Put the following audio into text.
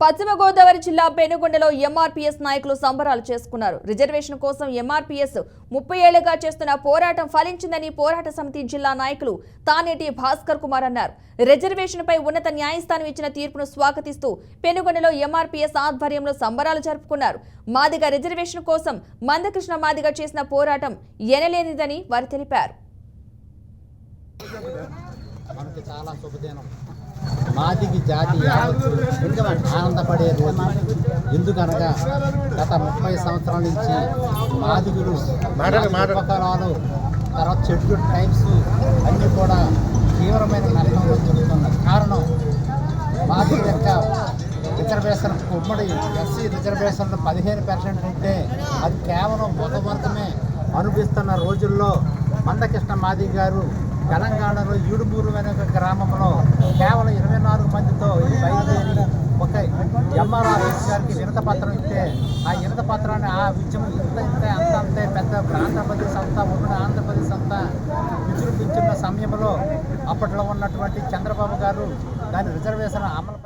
పశ్చిమ గోదావరి జిల్లా పెనుగొండలో ఎంఆర్పీఎస్ నాయకులు సంబరాలు చేసుకున్నారు. రిజర్వేషన్ కోసం ఎంఆర్పీఎస్ 30 ఏళ్లుగా చేస్తున్న పోరాటం ఫలించిందని పోరాట సమితి జిల్లా నాయకులు తానేటి భాస్కర్ కుమార్ అన్నారు. రిజర్వేషన్ పై ఉన్నత న్యాయస్థానం ఇచ్చిన తీర్పును స్వాగతిస్తూ పెనుగొండలో ఎంఆర్పీఎస్ ఆధ్వర్యంలో సంబరాలు జరుపుకున్నారు. మాదిగ రిజర్వేషన్ కోసం మందకృష్ణ మాదిగ చేసిన పోరాటం ఎనలేనిదని వారు తెలిపారు. మాదిగి జాతి ఆనందపడే రోజు. ఎందుకనగా గత 30 సంవత్సరాల నుంచి మాదిగులు ఉపకరాలు తర్వాత షెడ్యూల్ ట్రైబ్స్ అన్నీ కూడా తీవ్రమైన నష్టంలో జరుగుతున్నారు. కారణం మాదిగుల యొక్క రిజర్వేషన్ ఉమ్మడి ఎస్సీ రిజర్వేషన్లు 15% ఉంటే అది కేవలం ఒక వర్గమే అనుభవిస్తున్న రోజుల్లో మందకృష్ణ మాదిగ గారు తెలంగాణలో ఈడుమూరు అనే ఒక గ్రామంలో కేవలం 24 మందితో బయలుదేరి ఒక ఎంఆర్ఆర్ఎస్ గారికి వినత పత్రం ఇస్తే ఆ వినత పత్రాన్ని ఆ ఉద్యమం అంతే పెద్ద ఆంధ్రప్రదేశ్ అంతా ఉమ్మడి ఆంధ్రప్రదేశ్ అంతా విజృంభించిన సమయంలో అప్పట్లో ఉన్నటువంటి చంద్రబాబు గారు దాని రిజర్వేషన్ అమలు